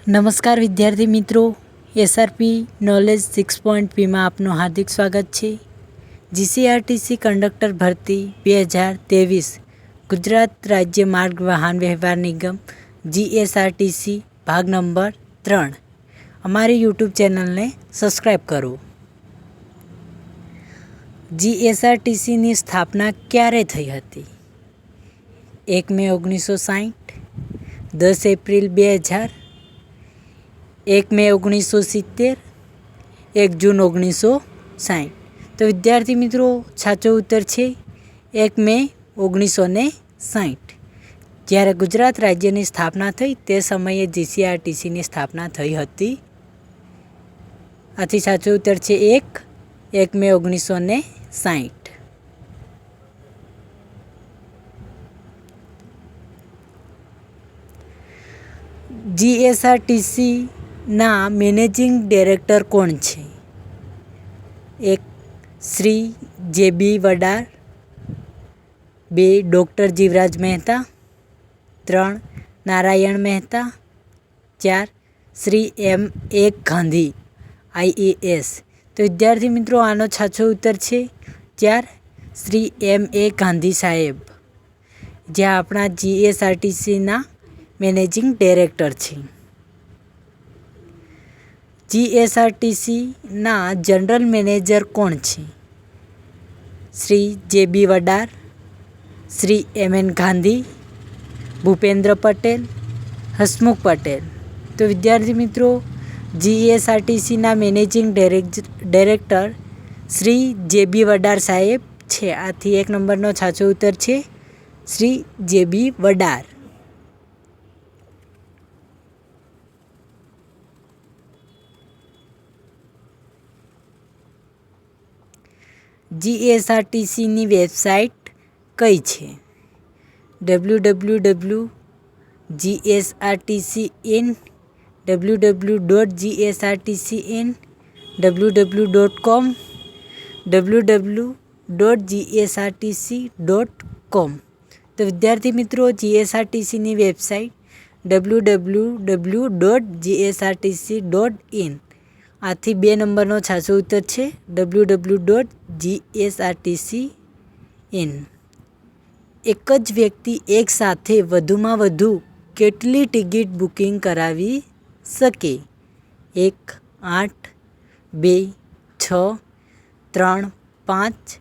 નમસ્કાર વિદ્યાર્થી મિત્રો, એસઆરપી નોલેજ 6.P માં આપનું હાર્દિક સ્વાગત છે। જીસીઆરટીસી કંડક્ટર ભરતી 2023 ગુજરાત રાજ્ય માર્ગ વાહન વ્યવહાર નિગમ જીએસઆરટીસી ભાગ નંબર 3 અમારી યુટ્યુબ ચેનલને સબસ્ક્રાઈબ કરો। જીએસઆરટીસીની સ્થાપના ક્યારે થઈ હતી? 1 મે 1960, 10 એપ્રિલ 2000, 1 મે 1970, 1 જૂન 1960। તો વિદ્યાર્થી મિત્રો, સાચો ઉત્તર છે 1 મે 1960। જ્યારે ગુજરાત રાજ્યની સ્થાપના થઈ તે સમયે જીસીઆરટીસીની સ્થાપના થઈ હતી। આથી સાચો ઉત્તર છે 1 મે 1960। જીએસઆરટીસીના મેનેજિંગ ડાયરેક્ટર કોણ છે? 1 Shri J B. Vadar, 2 doctor Jivraj Mehta, 3 Narayan Mehta, 4 Shri M.A. Gandhi IAS। તો વિદ્યાર્થી મિત્રો, આનો સાચો ઉત્તર છે 4 શ્રી M.A. ગાંધી સાહેબ, જે આપણા જીએસઆરટીસીના મેનેજિંગ ડાયરેક્ટર છે। જીએસઆરટીસીના જનરલ મેનેજર કોણ છે? શ્રી જે.બી. વડાર, શ્રી M.N. ગાંધી, ભૂપેન્દ્ર પટેલ, હસમુખ પટેલ। તો વિદ્યાર્થી મિત્રો, જીએસઆરટીસીના મેનેજિંગ ડાયરેક્ટર શ્રી જે.બી. વડાર સાહેબ છે। આથી 1 નંબરનો સાચો ઉત્તર છે શ્રી જે.બી. વડાર। જીએસઆરટીસીની વેબસાઇટ કઈ છે? www.gsrtcin, www.gsrtcin, www.com, www.gsrtc.com। તો વિદ્યાર્થી મિત્રો, જીએસઆરટીસીની વેબસાઇટ www.gsrtc.in। આથી 2 નંબરનો સાચો ઉત્તર છે www.gsrtcin। એક જ વ્યક્તિ એક સાથે વધુમાં વધુ કેટલી ટિકિટ બુકિંગ કરાવી શકે? 1, 8, 2, 6, 3, 5,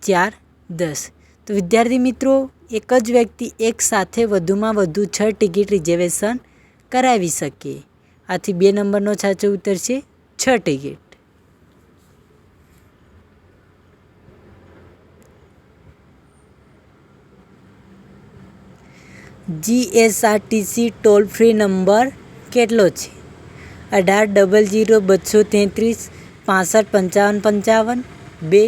4, 10। તો વિદ્યાર્થી મિત્રો, એક જ વ્યક્તિ એક સાથે વધુમાં વધુ 6 ટિકિટ રિઝર્વેશન કરાવી શકે। આથી 2 નંબરનો સાચો ઉત્તર છે 6 ticket. GSRTC toll free number કેટલો છે? 1800 233 65 55 55, 2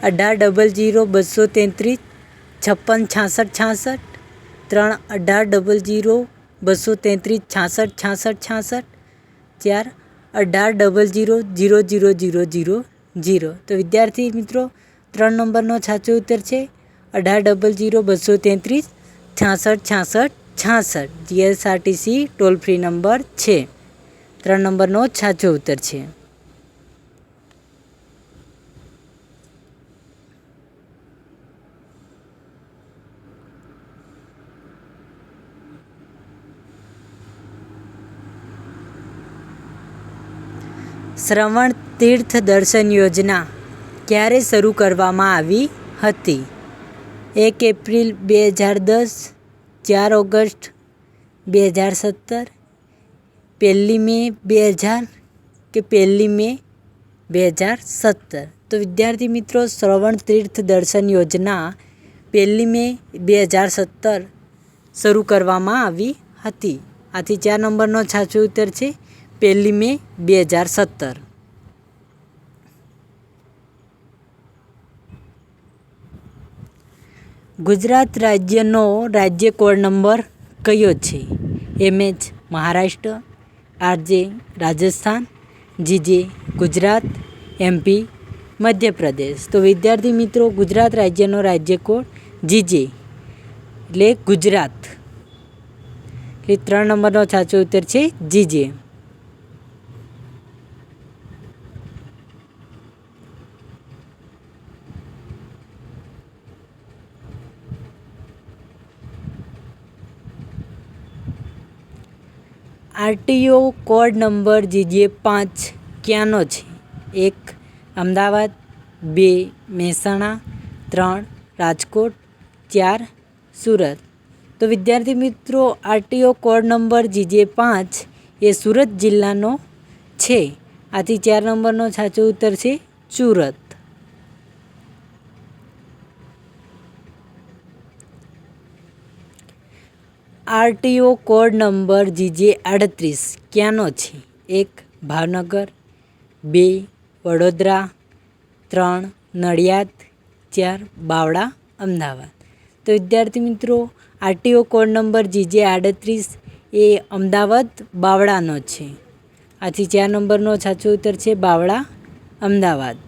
1800 233 56 66 66, 3 1800 233 66 66 66, 4 1800 000000। તો વિદ્યાર્થી મિત્રો, 3 નંબરનો સાચો ઉત્તર છે 1800 233 66 66 66। જીએસઆરટીસી ટોલ ફ્રી નંબર છે। 3 નંબરનો સાચો ઉત્તર છે। શ્રવણ તીર્થ દર્શન યોજના ક્યારે શરૂ કરવામાં આવી હતી? 1 એપ્રિલ 2010, 4 ઓગસ્ટ 2017, 1 મે 2000 કે 1 મે 2017। તો વિદ્યાર્થી મિત્રો, શ્રવણ તીર્થ દર્શન યોજના 1 મે 2017 શરૂ કરવામાં આવી હતી। આથી 4 નંબરનો સાચો ઉત્તર છે 1 મે 2017। ગુજરાત રાજ્યનો રાજ્ય કોડ નંબર કયો છે? MH Maharashtra, RJ Rajasthan, GJ Gujarat, MP Madhya Pradesh. તો વિદ્યાર્થી મિત્રો, ગુજરાત રાજ્યનો રાજ્ય કોડ GJ એટલે ગુજરાત। 3 નંબરનો સાચો ઉત્તર છે GJ। RTO code number GJ5 ક્યાંનો છે? 1 અમદાવાદ, 2 મહેસાણા, 3 રાજકોટ, 4 સુરત. તો વિદ્યાર્થી મિત્રો, આરટીઓ કોડ નંબર GJ5 એ સુરત જિલ્લાનો છે. આથી 4 નંબરનો સાચો ઉત્તર છે Surat. RTO code number GJ38 ક્યાંનો છે? 1 ભાવનગર, 2 વડોદરા, 3 નડિયાદ, 4 બાવળા, અમદાવાદ. તો વિદ્યાર્થી મિત્રો, આરટીઓ કોડ નંબર GJ38 એ અમદાવાદ બાવળાનો છે. આથી 4 નંબરનો સાચો ઉત્તર છે Bavla, Ahmedabad.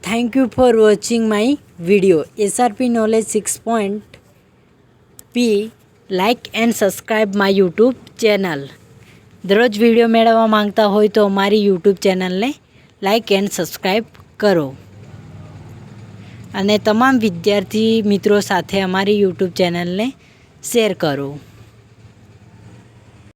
Thank you for watching my video. SRP Knowledge 6.P. Like and subscribe my YouTube channel. દરરોજ વિડીયો મેળવવા માંગતા હોય તો અમારી યુટ્યુબ ચેનલને લાઇક એન્ડ સબસ્ક્રાઈબ કરો અને તમામ વિદ્યાર્થી મિત્રો સાથે અમારી યુટ્યુબ ચેનલને શેર કરો.